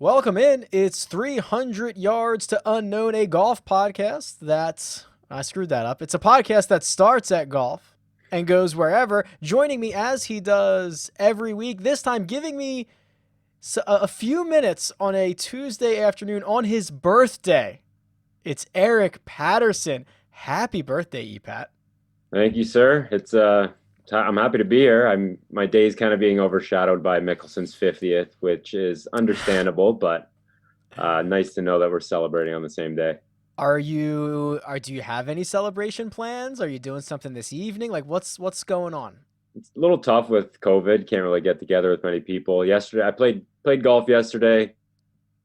Welcome in. It's 300 Yards to Unknown, a golf podcast I screwed that up. It's a podcast that starts at golf and goes wherever. Joining me as he does every week, this time giving me a few minutes on a Tuesday afternoon on his birthday. It's Eric Patterson. Happy birthday, EPAT. Thank you, sir. I'm happy to be here. My day's kind of being overshadowed by Mickelson's 50th, which is understandable, but nice to know that we're celebrating on the same day. Do you have any celebration plans? Are you doing something this evening? Like what's going on? It's a little tough with COVID. Can't really get together with many people. Yesterday, I played golf yesterday.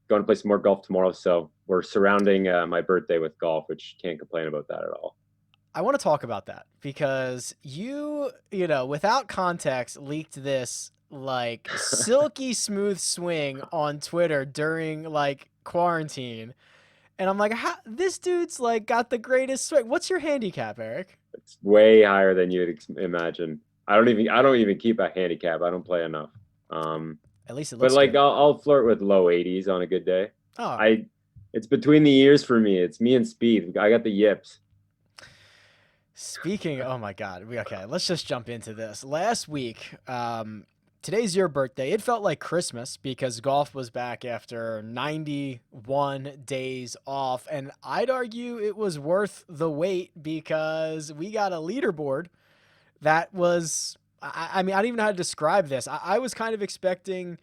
Going to play some more golf tomorrow. So we're surrounding my birthday with golf, which can't complain about that at all. I want to talk about that because without context, leaked this like silky smooth swing on Twitter during like quarantine. And I'm like, this dude's like got the greatest swing. What's your handicap, Eric? It's way higher than you'd imagine. I don't even keep a handicap. I don't play enough. Um, At least it but looks like good. I'll flirt with low 80s on a good day. Oh, I It's between the years for me. It's me and Spieth. I got the yips. speaking, oh my God. Okay, let's just jump into this. Last week, today's your birthday. It felt like Christmas because golf was back after 91 days off. And I'd argue it was worth the wait because we got a leaderboard that was, I mean, I don't even know how to describe this. I was kind of expecting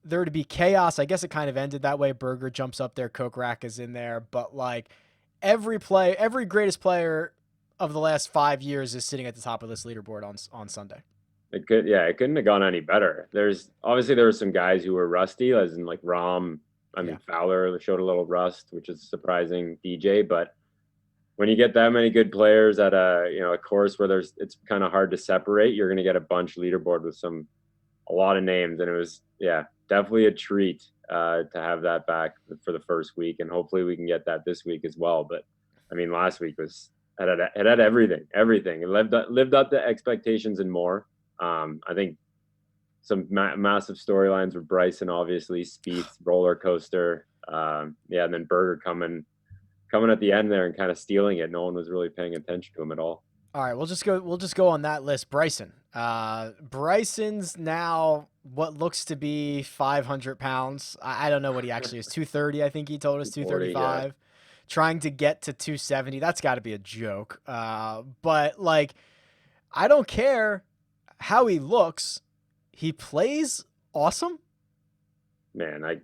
there to be chaos. I guess it kind of ended that way. Berger jumps up there, Kokrak is in there, but like every greatest player of the last 5 years is sitting at the top of this leaderboard on Sunday. It couldn't have gone any better. There were some guys who were rusty, as in like Rom. I Yeah. mean, Fowler showed a little rust, which is surprising. DJ, but when you get that many good players at a course where it's kind of hard to separate, you're going to get a bunch leaderboard with a lot of names, and it was definitely a treat to have that back for the first week, and hopefully we can get that this week as well. But I mean, last week it had everything. It lived up to expectations and more. I think some massive storylines with Bryson, obviously, Spieth, roller coaster, and then Berger coming at the end there and kind of stealing it. No one was really paying attention to him at all. All right, we'll just go on that list. Bryson. Bryson's now what looks to be 500 pounds. I don't know what he actually is. 230, I think he told us 40, yeah. 235. Trying to get to 270. That's got to be a joke. But like, I don't care how he looks. He plays awesome. Man, I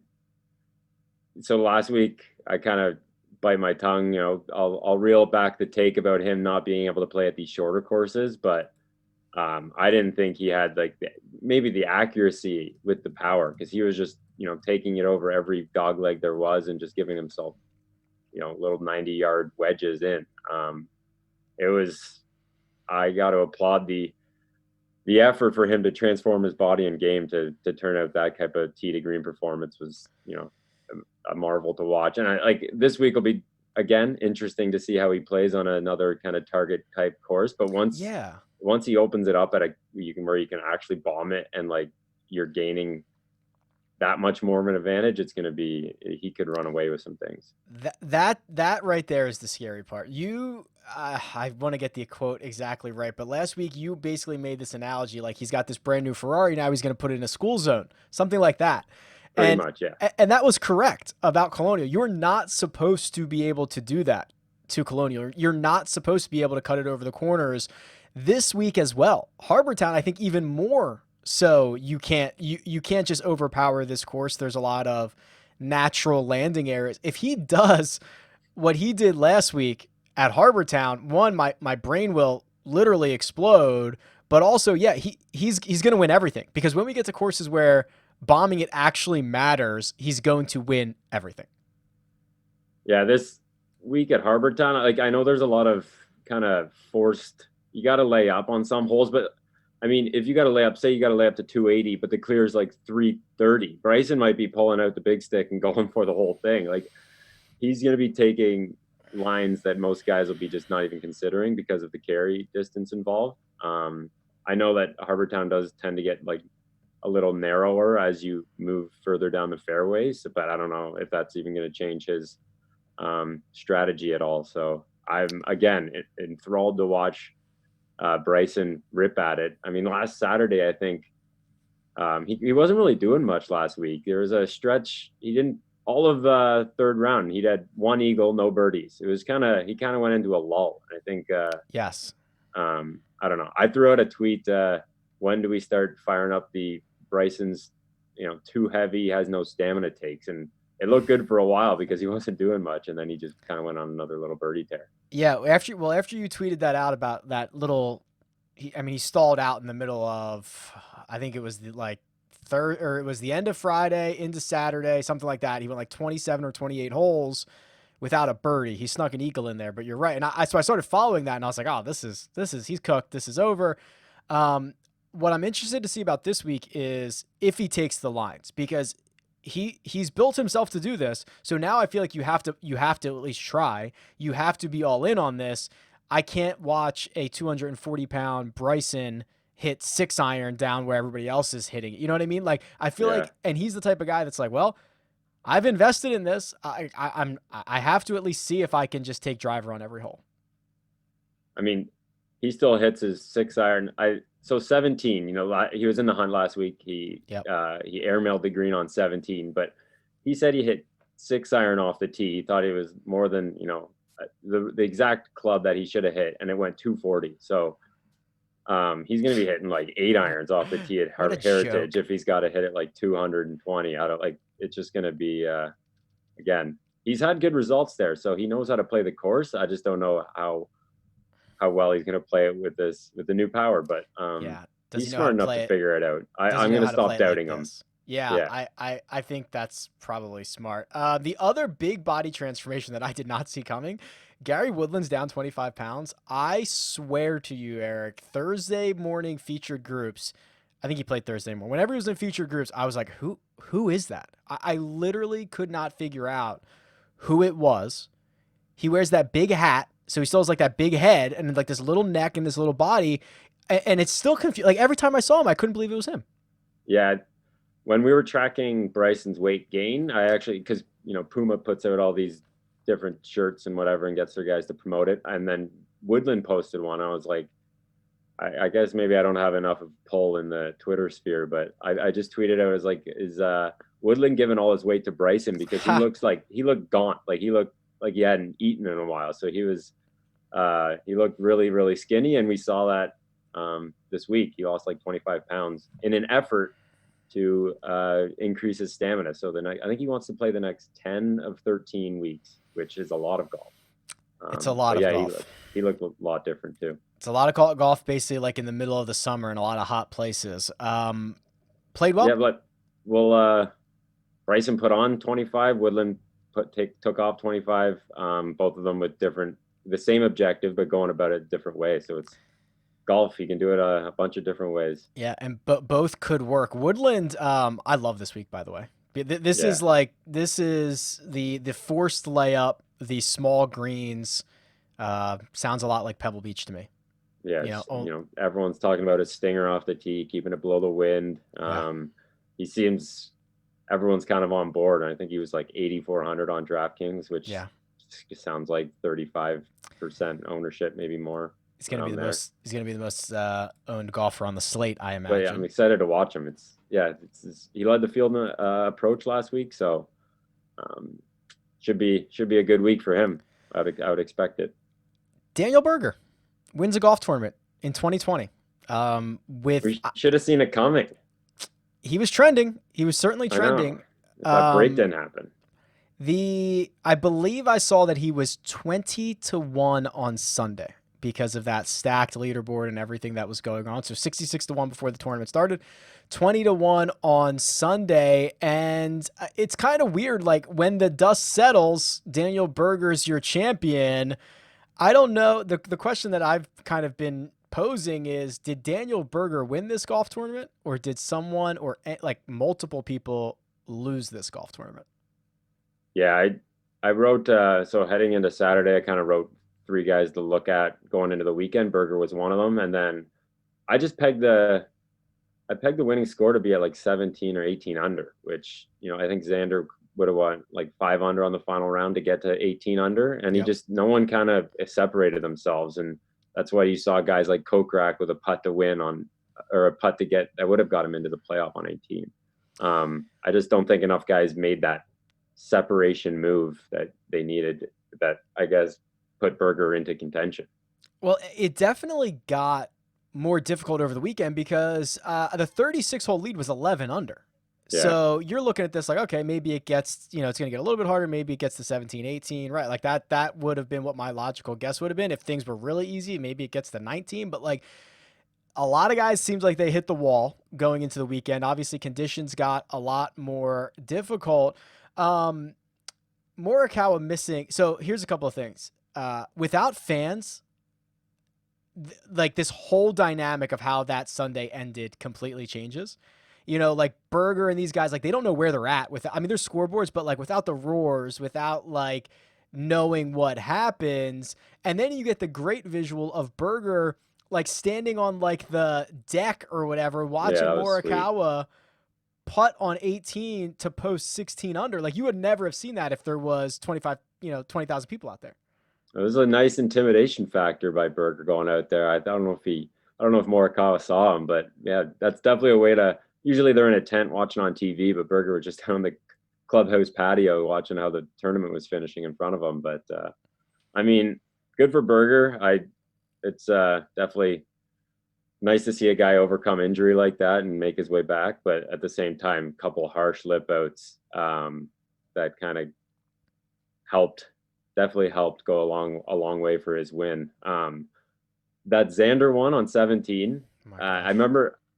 so last week I kind of bite my tongue. I'll reel back the take about him not being able to play at these shorter courses, but I didn't think he had like maybe the accuracy with the power, because he was just taking it over every dog leg there was and just giving himself little 90-yard wedges in. It was I got to applaud the effort for him to transform his body and game to turn out that type of tee to green performance was a marvel to watch. And this week will be again interesting to see how he plays on another kind of target type course. But Yeah. once he opens it up where you can actually bomb it, and like you're gaining that much more of an advantage, he could run away with some things. That right there is the scary part. I want to get the quote exactly right, but last week you basically made this analogy like he's got this brand new Ferrari, now he's going to put it in a school zone, something like that. Pretty And much, yeah. and that was correct about Colonial. You're not supposed to be able to do that to Colonial. You're not supposed to be able to cut it over the corners this week as well. Harbour Town, I think even more so. You can't just overpower this course. There's a lot of natural landing areas. If he does what he did last week at Harbour Town, one, my brain will literally explode. But also, yeah, he's going to win everything, because when we get to courses where bombing it actually matters, he's going to win everything. Yeah, this week at Harbour Town, like I know there's a lot of kind of forced. You got to lay up on some holes, but I mean, if you got to lay up, say you got to lay up to 280, but the clear is like 330. Bryson might be pulling out the big stick and going for the whole thing. Like he's going to be taking lines that most guys will be just not even considering because of the carry distance involved. I know that Harbour Town does tend to get like a little narrower as you move further down the fairways. But I don't know if that's even going to change his strategy at all. So I'm again enthralled to watch Bryson rip at it. I mean, last Saturday, I think he wasn't really doing much last week. There was a stretch he didn't all of third round. He had one eagle, no birdies. It was he kind of went into a lull. I think Yes. I don't know. I threw out a tweet. When do we start firing up the Bryson's? Too heavy, has no stamina takes, and it looked good for a while because he wasn't doing much, and then he just kind of went on another little birdie tear. Yeah. After you tweeted that out about that little, he stalled out in the middle of, I think it was it was the end of Friday into Saturday, something like that. He went like 27 or 28 holes without a birdie. He snuck an eagle in there, but you're right. And so I started following that, and I was like, oh, this is he's cooked. This is over. What I'm interested to see about this week is if he takes the lines, because he's built himself to do this. So now I feel like you have to at least try. You have to be all in on this. I can't watch a 240-pound Bryson hit 6-iron down where everybody else is hitting it. You know what I mean? Like, I feel like, and he's the type of guy that's like, well, I've invested in this. I have to at least see if I can just take driver on every hole. I mean, he still hits his 6-iron. So 17, he was in the hunt last week. He airmailed the green on 17, but he said he hit 6-iron off the tee. He thought it was more than, the exact club that he should have hit, and it went 240. So he's going to be hitting like 8-irons off the tee at Heritage if he's got to hit it like 220. It's just going to be, again, he's had good results there. So he knows how to play the course. I just don't know how well he's going to play it with the new power, but he's smart enough to figure it out. I'm going to stop doubting him. Yeah. I think that's probably smart. The other big body transformation that I did not see coming, Gary Woodland's down 25 pounds. I swear to you, Eric, Thursday morning featured groups, I think he played Thursday morning. Whenever he was in featured groups, I was like, who is that? I literally could not figure out who it was. He wears that big hat, so he still has like that big head and like this little neck and this little body, and it's still confused. Like every time I saw him, I couldn't believe it was him. Yeah, when we were tracking Bryson's weight gain, I actually, because Puma puts out all these different shirts and whatever and gets their guys to promote it, and then Woodland posted one. I was like, I guess maybe I don't have enough of pull in the Twitter sphere, but I just tweeted out, I was like, is Woodland giving all his weight to Bryson, because he looked gaunt, like he looked like he hadn't eaten in a while. So he looked really, really skinny. And we saw that this week. He lost like 25 pounds in an effort to increase his stamina. So I think he wants to play the next 10 of 13 weeks, which is a lot of golf. It's a lot of golf. He looked a lot different too. It's a lot of golf basically like in the middle of the summer in a lot of hot places. Played well. Yeah, but Bryson put on 25, Woodland took off 25, both of them with the same objective, but going about it a different way. So it's golf. You can do it a bunch of different ways. Yeah. And both could work. Woodland, I love this week, by the way. This is the forced layup, the small greens, sounds a lot like Pebble Beach to me. Yeah. Everyone's talking about his stinger off the tee, keeping it below the wind. He seems, everyone's kind of on board. And I think he was like 8,400 on DraftKings, which sounds like 35% ownership, maybe more. He's gonna be the most owned golfer on the slate, I imagine. But yeah, I'm excited to watch him. He led the field approach last week, so should be a good week for him. I would expect it. Daniel Berger wins a golf tournament in 2020. We should have seen it coming. He was trending. He was certainly trending. That break didn't happen. I believe I saw that he was 20-1 on Sunday because of that stacked leaderboard and everything that was going on. So 66-1 before the tournament started, 20-1 on Sunday. And it's kind of weird. Like when the dust settles, Daniel Berger's your champion. I don't know. The question that I've kind of been posing is, did Daniel Berger win this golf tournament, or did someone or like multiple people lose this golf tournament? Yeah, I wrote, so heading into Saturday, I kind of wrote 3 guys to look at going into the weekend. Berger was one of them. And then I just pegged I pegged the winning score to be at like 17 or 18 under, which, I think Xander would have won like 5 under on the final round to get to 18 under. And Yep. no one kind of separated themselves. And that's why you saw guys like Kokrak with a putt to win or a putt to get, that would have got him into the playoff on 18. I just don't think enough guys made that separation move that they needed, that I guess put Berger into contention. Well, it definitely got more difficult over the weekend because the 36-hole lead was 11 under. Yeah. So you're looking at this like, okay, maybe it gets, it's going to get a little bit harder. Maybe it gets to 17, 18, right? Like that would have been what my logical guess would have been. If things were really easy, maybe it gets to 19. But like a lot of guys seems like they hit the wall going into the weekend. Obviously, conditions got a lot more difficult. Morikawa missing. So here's a couple of things. Without fans, like this whole dynamic of how that Sunday ended completely changes. Like Berger and these guys, like they don't know where they're at there's scoreboards, but like without the roars, without like knowing what happens. And then you get the great visual of Berger like standing on like the deck or whatever, watching Morikawa putt on 18 to post 16 under. Like you would never have seen that if there was 20,000 people out there. It was a nice intimidation factor by Berger going out there. I don't know if Morikawa saw him, but yeah, that's definitely a way to. Usually they're in a tent watching on TV, but Berger was just on the clubhouse patio watching how the tournament was finishing in front of him. But good for Berger. It's definitely nice to see a guy overcome injury like that and make his way back. But at the same time, a couple harsh lip outs that kind of definitely helped go a long way for his win. That Xander one on 17.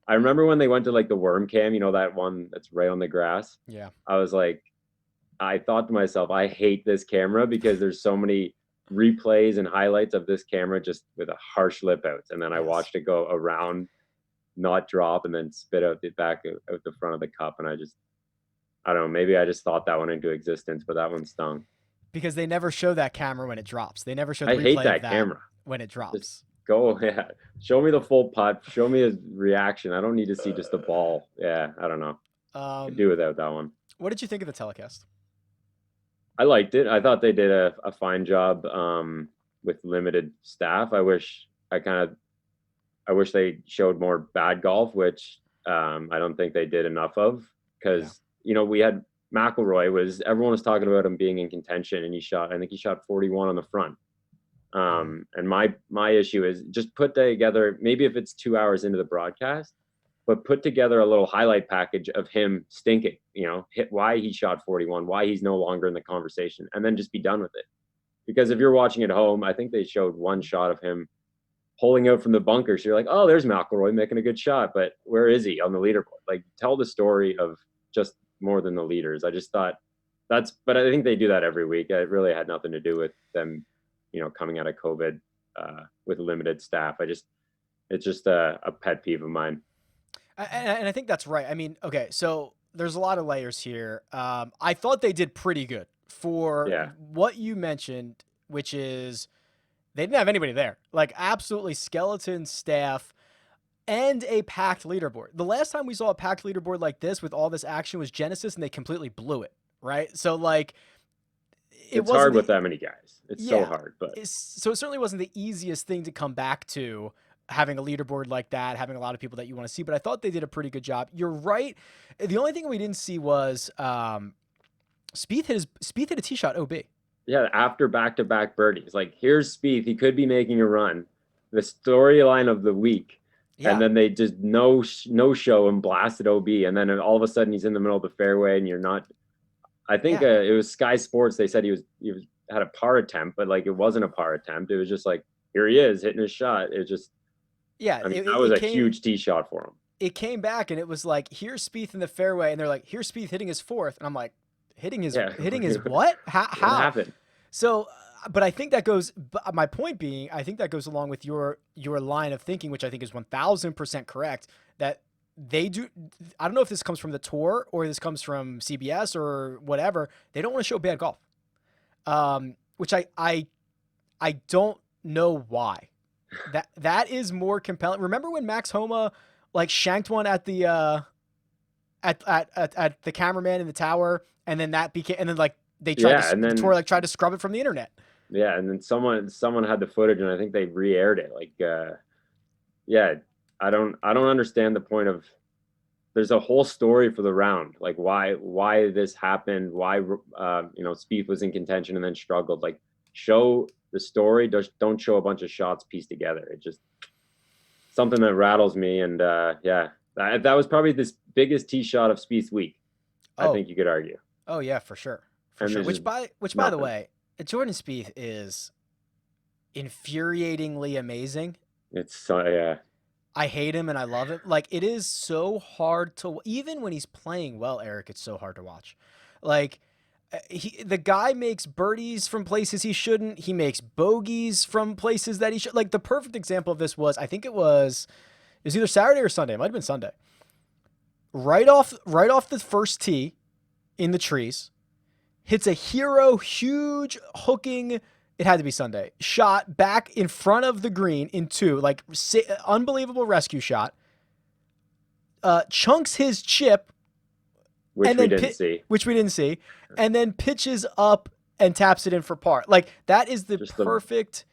I remember when they went to like the worm cam, that one that's right on the grass. Yeah. I thought to myself, I hate this camera because there's so many replays and highlights of this camera just with a harsh lip outs. And then I watched it go around, not drop, and then spit out the back out the front of the cup. And I don't know, maybe I just thought that one into existence, but that one stung. Because they never show that camera when it drops. They never show the I replay hate of that that camera when it drops. Just go, yeah. Show me the full putt. Show me his reaction. I don't need to see just the ball. Yeah, I don't know. Could do without that one. What did you think of the telecast? I liked it. I thought they did a fine job with limited staff. I wish they showed more bad golf, which I don't think they did enough of, because we had McIlroy everyone was talking about him being in contention, and I think he shot 41 on the front. And my issue is just put together, maybe if it's 2 hours into the broadcast, but put together a little highlight package of him stinking, why he shot 41, why he's no longer in the conversation, and then just be done with it. Because if you're watching at home, I think they showed one shot of him pulling out from the bunker. So you're like, oh, there's McIlroy making a good shot, but where is he on the leaderboard? Like, tell the story of just more than the leaders. I just thought but I think they do that every week. It really had nothing to do with them, coming out of COVID with limited staff. It's just a pet peeve of mine. And I think that's right. Okay, so there's a lot of layers here. I thought they did pretty good for what you mentioned, which is they didn't have anybody there. Like, absolutely skeleton staff and a packed leaderboard. The last time we saw a packed leaderboard like this with all this action was Genesis, and they completely blew it, right? So, like, it's hard with that many guys. It's so hard. So it certainly wasn't the easiest thing to come back to, having a leaderboard like that, having a lot of people that you want to see, but I thought they did a pretty good job. You're right. The only thing we didn't see was Spieth hit a tee shot OB. Yeah, after back-to-back birdies. Like, here's Spieth. He could be making a run. The storyline of the week. Yeah. And then they just no show and blasted OB. And then all of a sudden he's in the middle of the fairway and you're not. I think it was Sky Sports. They said he had a par attempt, but like it wasn't a par attempt. It was just like, here he is hitting his shot. It just. Yeah, that was a huge tee shot for him. It came back and it was like, here's Spieth in the fairway, and they're like, here's Spieth hitting his fourth, and I'm like, hitting his what? How? What happened? So, but I think that goes. My point being, I think that goes along with your line of thinking, which I think is 1,000% correct. That they do. I don't know if this comes from the tour or this comes from CBS or whatever. They don't want to show bad golf, which I don't know why. That is more compelling. Remember when Max Homa like shanked one at the at the cameraman in the tower, and then that became, and then like they tried Yeah, to, and the tour then like tried to scrub it from the internet. yeah, and then someone had the footage, and I think they re-aired it. Like, yeah, I don't understand the point of. There's a whole story for the round, like why this happened, why Spieth was in contention and then struggled. Like, show the story, don't show a bunch of shots pieced together. It just something that rattles me, and yeah, that was probably this biggest tee shot of Spieth's week. I Oh, think you could argue, oh yeah, for sure, for and sure. there's just Which by the nothing. way, Jordan Spieth is infuriatingly amazing. It's so yeah, I hate him and I love him. Like it is so hard to, even when he's playing well, Eric, it's so hard to watch. Like the guy makes birdies from places he shouldn't. He makes bogeys from places that he should. Like the perfect example of this was, I think it was either Saturday or Sunday. It might have been Sunday. Right off the first tee in the trees, hits a hero huge hooking, it had to be Sunday, shot back in front of the green in two, like unbelievable rescue shot. Chunks his chip which and we then didn't see. which we didn't see, and then pitches up and taps it in for par. Like that is the Just the perfect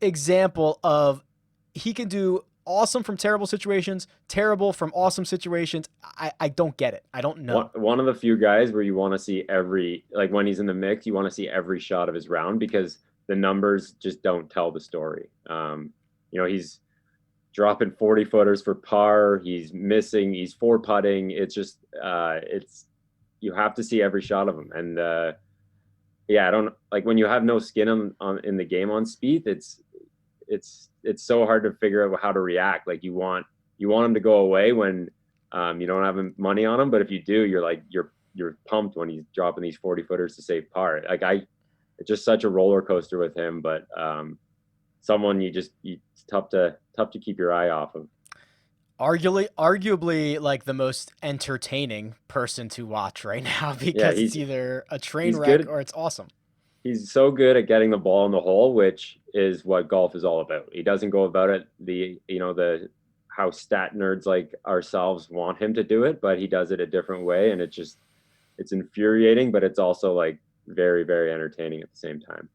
example of he can do awesome from terrible situations, terrible from awesome situations. I don't get it. I don't know. one of the few guys where you want to see every, like when he's in the mix, you want to see every shot of his round because the numbers just don't tell the story. He's dropping 40 footers for par. He's missing. He's four putting. It's just you have to see every shot of him. And yeah, I don't like when you have no skin on in the game on Spieth. It's so hard to figure out how to react. Like you want him to go away when you don't have money on him, but if you do, you're pumped when he's dropping these 40 footers to save par. Like it's just such a roller coaster with him. But someone it's tough to keep your eye off of. Arguably like the most entertaining person to watch right now Yeah, because it's either a train he's wreck good. or it's awesome. He's so good at getting the ball in the hole, which is what golf is all about. He doesn't go about it the how stat nerds like ourselves want him to do it, but he does it a different way, and it's infuriating, but it's also like very, very entertaining at the same time.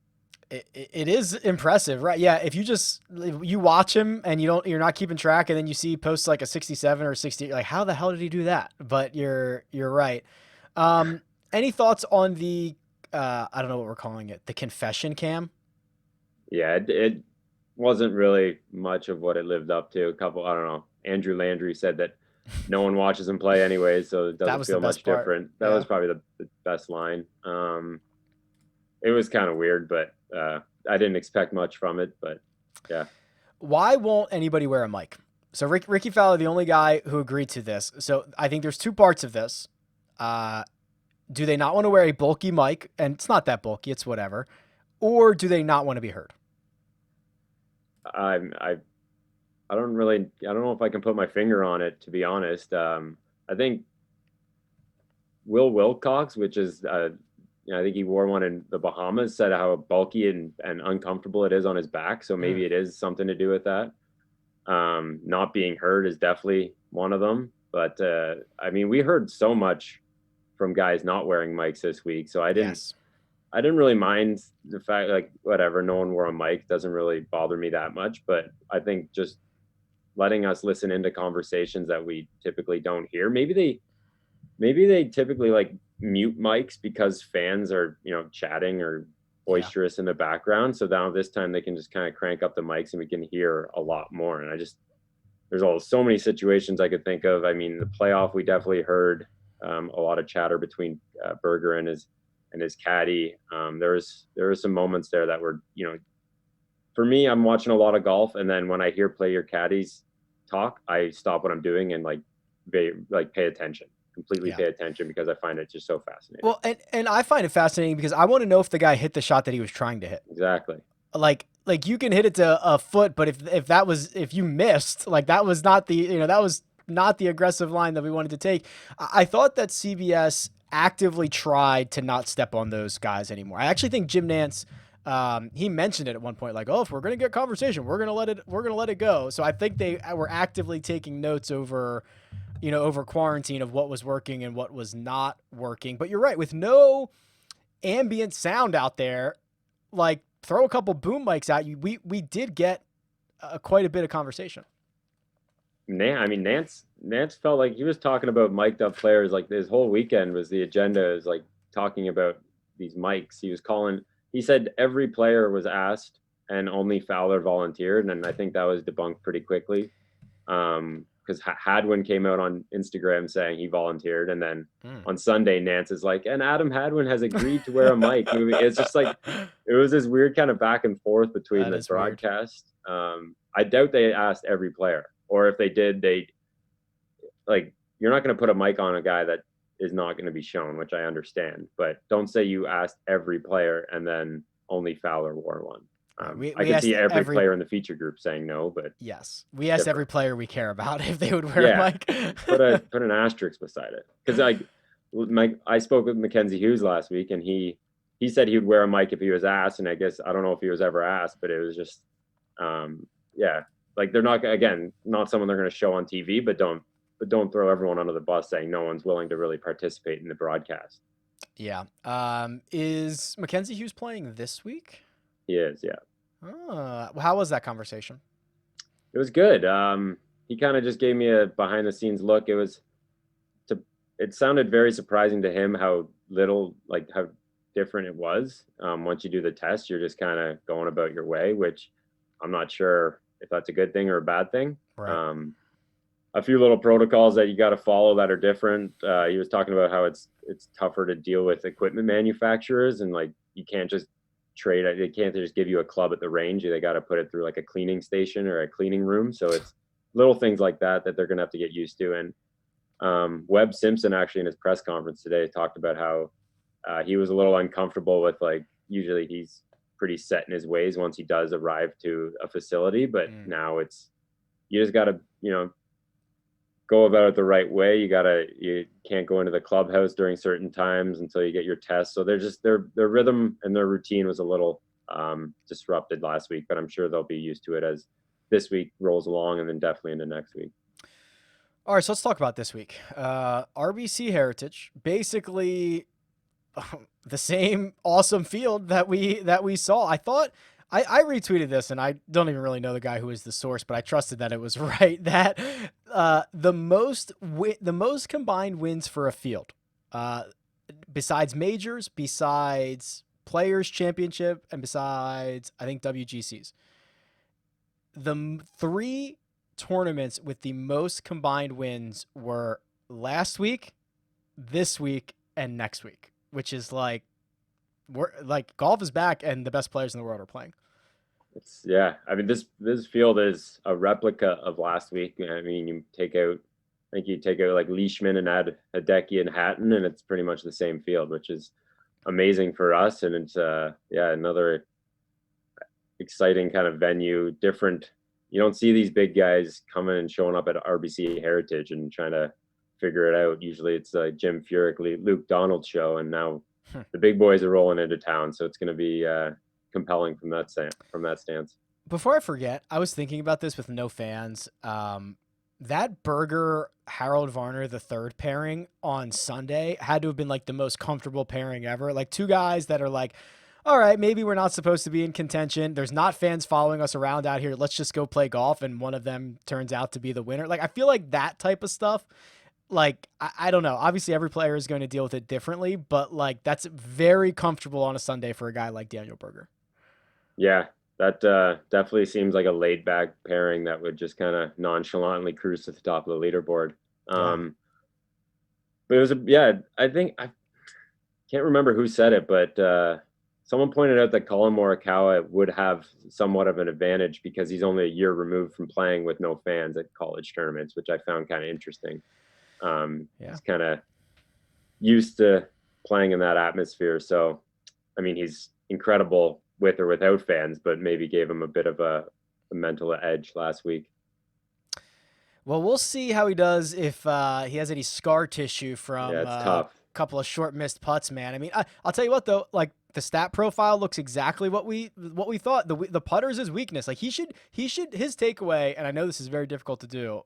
It is impressive, right? Yeah, if you watch him and you're not keeping track, and then you see he posts like a 67 or 60, like how the hell did he do that? But you're right. Any thoughts on the I don't know what we're calling it, the confession cam? Yeah, it wasn't really much of what it lived up to. A couple, I don't know. Andrew Landry said that no one watches him play anyways, so it That doesn't was the feel best much part. different. That Yeah. was probably the best line. It was kind of weird, but I didn't expect much from it. But yeah, Why won't anybody wear a mic? So Ricky Fowler, the only guy who agreed to this. So I think there's two parts of this. Do they not want to wear a bulky mic? And it's not that bulky, it's whatever. Or do they not want to be heard? I I don't know if I can put my finger on it, to be honest. I think Will Wilcox, which is I think he wore one in the Bahamas, said how bulky and uncomfortable it is on his back. So maybe it is something to do with that. Not being heard is definitely one of them. But I mean, we heard so much from guys not wearing mics this week, so I didn't really mind the fact, like, whatever, no one wore a mic doesn't really bother me that much. But I think just letting us listen into conversations that we typically don't hear. Maybe they typically like mute mics because fans are, chatting or boisterous in the background. So now this time they can just kind of crank up the mics and we can hear a lot more. And there's so many situations I could think of. I mean, the playoff, we definitely heard a lot of chatter between Berger and his caddy. There was some moments there that were, for me, I'm watching a lot of golf, and then when I hear play your caddies talk, I stop what I'm doing and pay attention, completely pay attention, because I find it just so fascinating. Well, and I find it fascinating because I want to know if the guy hit the shot that he was trying to hit. Exactly. Like you can hit it to a foot, but if you missed, like that was not the aggressive line that we wanted to take. I thought that CBS actively tried to not step on those guys anymore. I actually think Jim Nantz He mentioned it at one point, like, oh, if we're going to get conversation, we're going to let it go. So I think they were actively taking notes over, over quarantine of what was working and what was not working. But you're right, with no ambient sound out there, like throw a couple boom mics at you. We did get quite a bit of conversation. Nance felt like he was talking about mic'd up players. Like his whole weekend was the agenda is like talking about these mics. He said every player was asked and only Fowler volunteered. And I think that was debunked pretty quickly. Because Hadwin came out on Instagram saying he volunteered. And then on Sunday, Nance is like, and Adam Hadwin has agreed to wear a mic. It's just like, it was this weird kind of back and forth between the broadcast. I doubt they asked every player. Or if they did, you're not going to put a mic on a guy that is not going to be shown, which I understand. But don't say you asked every player and then only Fowler wore one. I can see every player in the feature group saying no, but yes, we asked every player we care about if they would wear a mic. put an asterisk beside it, because I spoke with Mackenzie Hughes last week, and he said he would wear a mic if he was asked, and I guess I don't know if he was ever asked, but it was just like they're not someone they're going to show on TV, but don't throw everyone under the bus saying no one's willing to really participate in the broadcast. Yeah. Is Mackenzie Hughes playing this week? He is, yeah. How was that conversation? It was good. He kind of just gave me a behind the scenes look. It sounded very surprising to him how different it was. Once you do the test, you're just kind of going about your way, which I'm not sure if that's a good thing or a bad thing. Right. A few little protocols that you got to follow that are different. He was talking about how it's tougher to deal with equipment manufacturers, and like you can't just trade it. They can't just give you a club at the range. They got to put it through like a cleaning station or a cleaning room. So it's little things like that they're going to have to get used to. And Webb Simpson actually in his press conference today talked about how he was a little uncomfortable with, like, usually he's pretty set in his ways once he does arrive to a facility, but now you just got to, go about it the right way. You can't go into the clubhouse during certain times until you get your test. So their rhythm and their routine was a little disrupted last week, but I'm sure they'll be used to it as this week rolls along, and then definitely into next week. All right, so let's talk about this week. RBC Heritage, basically the same awesome field that we saw. I thought I retweeted this, and I don't even really know the guy who is the source, but I trusted that it was right, that the most combined wins for a field, besides majors, besides Players Championship, and besides, I think, WGCs, the three tournaments with the most combined wins were last week, this week, and next week, which is like, golf is back and the best players in the world are playing. This field is a replica of last week. You take out like Leishman and add Hideki and Hatton, and it's pretty much the same field, which is amazing for us. And it's another exciting kind of venue. Different. You don't see these big guys coming and showing up at RBC Heritage and trying to figure it out. Usually it's a Jim Furyk, Luke Donald show, and now the big boys are rolling into town. So it's going to be compelling from that stance. Before I forget, I was thinking about this with no fans. That Berger Harold Varner the third pairing on Sunday had to have been like the most comfortable pairing ever. Like two guys that are like, all right, maybe we're not supposed to be in contention. There's not fans following us around out here. Let's just go play golf. And one of them turns out to be the winner. Like, I feel like that type of stuff, like, I don't know. Obviously, every player is going to deal with it differently, but like that's very comfortable on a Sunday for a guy like Daniel Berger. Yeah, that definitely seems like a laid back pairing that would just kind of nonchalantly cruise to the top of the leaderboard. But it was I think I can't remember who said it, but someone pointed out that Colin Morikawa would have somewhat of an advantage because he's only a year removed from playing with no fans at college tournaments, which I found kind of interesting. He's kind of used to playing in that atmosphere. So, he's incredible with or without fans, but maybe gave him a bit of a mental edge last week. Well, we'll see how he does if he has any scar tissue from tough. A couple of short missed putts, man. I'll tell you what though, like the stat profile looks exactly what we thought. The putter's his weakness. Like he should his takeaway, and I know this is very difficult to do.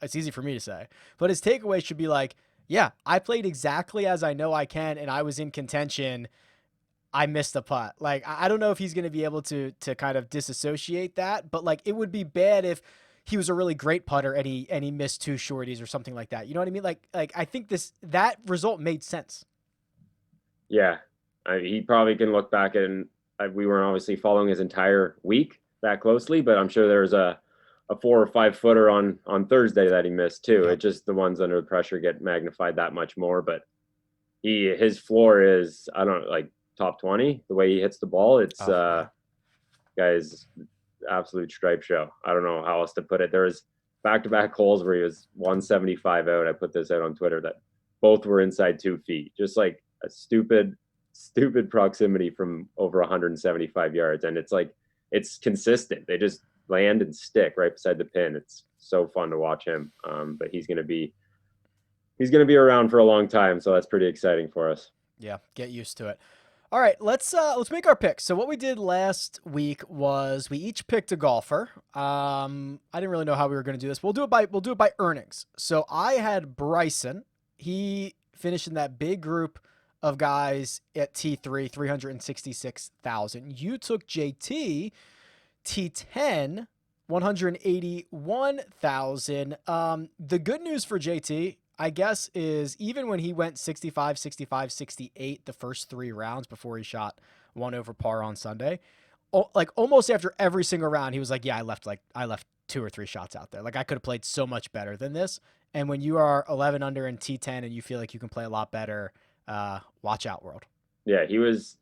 It's easy for me to say, but his takeaway should be like, yeah, I played exactly as I know I can, and I was in contention. I missed a putt. Like I don't know if he's going to be able to kind of disassociate that, but like it would be bad if he was a really great putter and he missed 2 shorties or something like that. You know what I mean? Like I think that result made sense. Yeah, he probably can look back and we weren't obviously following his entire week that closely, but I'm sure there's a 4 or 5 footer on Thursday that he missed too. Yep. It just, the ones under the pressure get magnified that much more. But his floor is, I don't know, like top 20. The way he hits the ball, it's guy's absolute stripe show. I don't know how else to put it. There was back-to-back holes where he was 175 out. I put this out on Twitter that both were inside 2 feet. Just like a stupid proximity from over 175 yards. And it's like, it's consistent. They just land and stick right beside the pin. It's so fun to watch him. But he's going to be around for a long time. So that's pretty exciting for us. Yeah. Get used to it. All right, let's make our picks. So what we did last week was we each picked a golfer. I didn't really know how we were going to do this. We'll do it by earnings. So I had Bryson. He finished in that big group of guys at T3, 366,000. You took JT, T10, 181,000. The good news for JT, I guess, is even when he went 65, 65, 68 the first 3 rounds before he shot 1 over par on Sunday, like almost after every single round, he was like, yeah, I left 2 or 3 shots out there. Like I could have played so much better than this. And when you are 11 under in T10 and you feel like you can play a lot better, watch out, world. Yeah, he was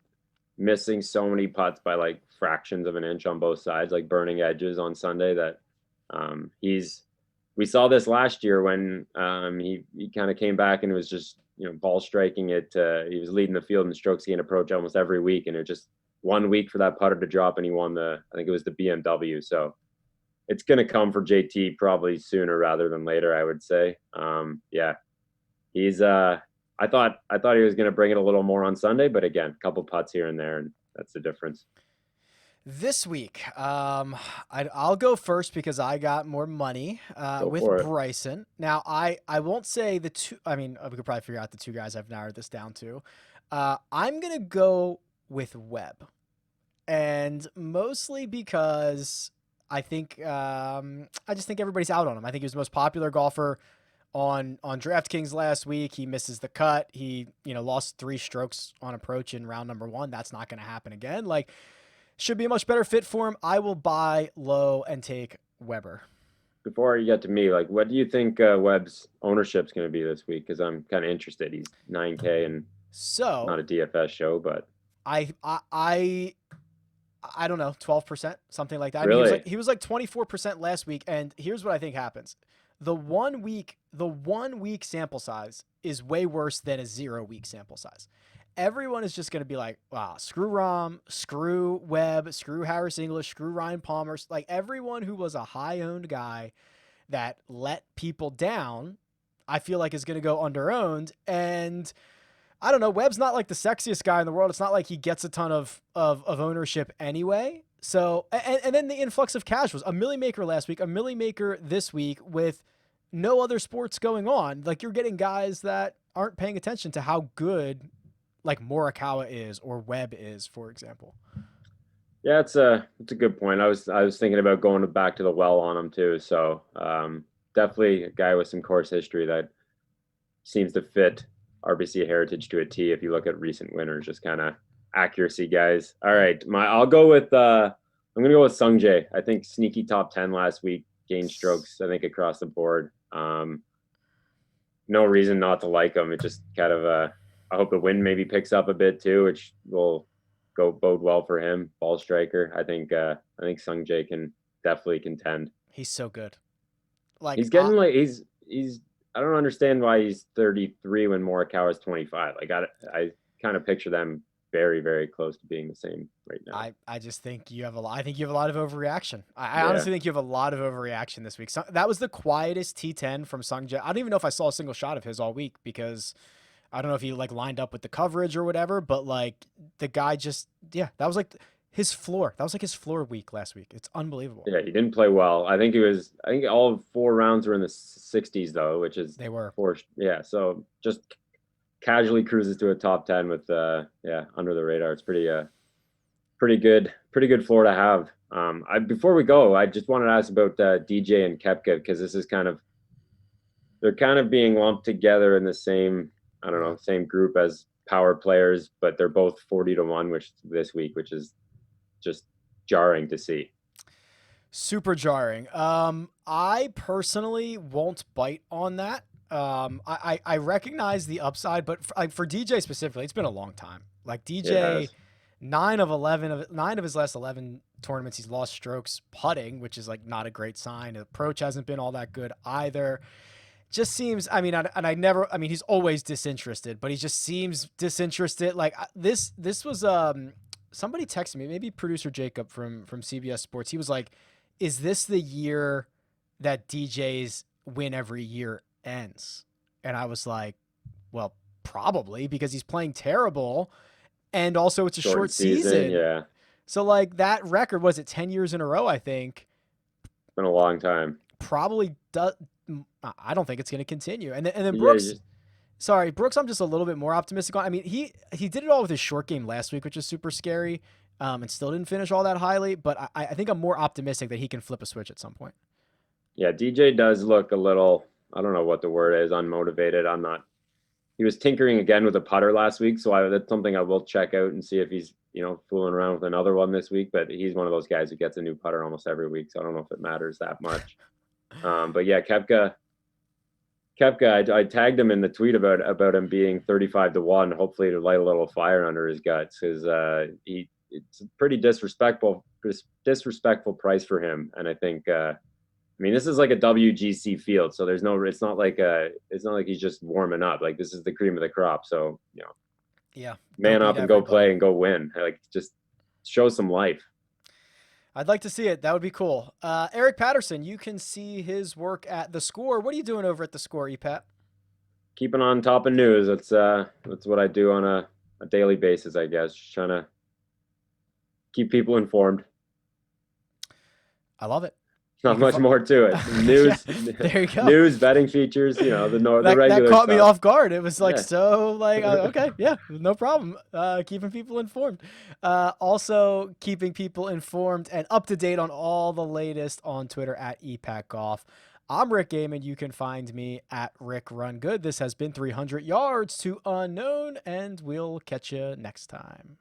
missing so many putts by like fractions of an inch on both sides, like burning edges on Sunday, that we saw this last year when he kind of came back and was just, ball striking it. He was leading the field in strokes gained approach almost every week, and it just 1 week for that putter to drop, and he won I think it was the BMW. So it's going to come for JT probably sooner rather than later, I would say. Yeah, he's I thought he was going to bring it a little more on Sunday, but again, a couple putts here and there, and that's the difference. This week, I'll go first because I got more money with Bryson. Now, I won't say the two. I mean, we could probably figure out the 2 guys I've narrowed this down to. I'm going to go with Webb. And mostly because I think I just think everybody's out on him. I think he was the most popular golfer on DraftKings last week. He misses the cut. He, lost 3 strokes on approach in round number 1. That's not going to happen again. Like, should be a much better fit for him. I will buy low and take Weber. Before you get to me, like, what do you think Webb's ownership's going to be this week? Because I'm kind of interested. He's 9K and so not a DFS show, but I don't know, 12%, something like that. Really? I mean, he was like 24% last week. And here's what I think happens: the 1 week sample size is way worse than a 0 week sample size. Everyone is just going to be like, wow, screw Rahm, screw Webb, screw Harris English, screw Ryan Palmer. Like everyone who was a high-owned guy that let people down, I feel like is going to go under-owned. And I don't know, Webb's not like the sexiest guy in the world. It's not like he gets a ton of ownership anyway. So, and then the influx of casuals, a milli maker last week, a milli maker this week with no other sports going on. Like you're getting guys that aren't paying attention to how good like Morikawa is or Webb is, for example. Yeah, it's a good point. I was thinking about going back to the well on him too. So definitely a guy with some course history that seems to fit RBC Heritage to a T. If you look at recent winners, just kind of accuracy guys. All right, I'm gonna go with Sung Jae. I think sneaky top 10 last week, gained strokes I think across the board. No reason not to like him. It just kind of I hope the wind maybe picks up a bit too, which will bode well for him. Ball striker. I think Sung Jae can definitely contend. He's so good. Like he's getting he's I don't understand why he's 33 when Morikawa is 25. Like I kind of picture them very, very close to being the same right now. I just think you have a lot. I think you have a lot of overreaction. I honestly think you have a lot of overreaction this week. So, that was the quietest T10 from Sung Jae. I don't even know if I saw a single shot of his all week because I don't know if he like lined up with the coverage or whatever, but like the guy just, yeah, that was like his floor. That was like his floor week last week. It's unbelievable. Yeah, he didn't play well. I think all 4 rounds were in the 60s though, which is They were. yeah. So just casually cruises to a top 10 with yeah, under the radar. It's pretty good floor to have. Before we go, I just wanted to ask about DJ and Koepka, because they're kind of being lumped together in the same, I don't know, same group as power players, but they're both 40-1, this week, which is just jarring to see. Super jarring. I personally won't bite on that. I recognize the upside, but for DJ specifically, it's been a long time. Like DJ, 9 of his last 11 tournaments, he's lost strokes putting, which is like not a great sign. The approach hasn't been all that good either. Just seems, I mean, he's always disinterested, but he just seems disinterested. Like this was, somebody texted me, maybe producer Jacob from CBS Sports. He was like, is this the year that DJ's win every year ends? And I was like, well, probably, because he's playing terrible. And also it's a short season. Yeah. So like that record, was it 10 years in a row? I think it's been a long time. Probably does. I don't think it's going to continue. And then Brooks, Brooks, I'm just a little bit more optimistic on. I mean, he did it all with his short game last week, which is super scary, and still didn't finish all that highly. But I think I'm more optimistic that he can flip a switch at some point. Yeah, DJ does look a little, I don't know what the word is, unmotivated. He was tinkering again with a putter last week, so that's something I will check out and see if he's, fooling around with another one this week. But he's one of those guys who gets a new putter almost every week, so I don't know if it matters that much. But yeah, Koepka, I tagged him in the tweet about him being 35-1, hopefully to light a little fire under his guts, because it's a pretty disrespectful price for him. And I think, this is like a WGC field, so it's not like he's just warming up. Like, this is the cream of the crop. So, yeah, man up and go play and go win. Like, just show some life. I'd like to see it. That would be cool. Eric Patterson, you can see his work at The Score. What are you doing over at The Score, EPAT? Keeping on top of news. That's what I do on a daily basis, I guess. Just trying to keep people informed. I love it. Not much more to it. News, there you go. News, betting features, the regular that caught stuff. Me off guard. It was like, okay, yeah, no problem. Keeping people informed. Also keeping people informed and up to date on all the latest on Twitter at EPAC Golf. I'm Rick Gehman. You can find me at RickRunGood. This has been 300 Yards to Unknown, and we'll catch you next time.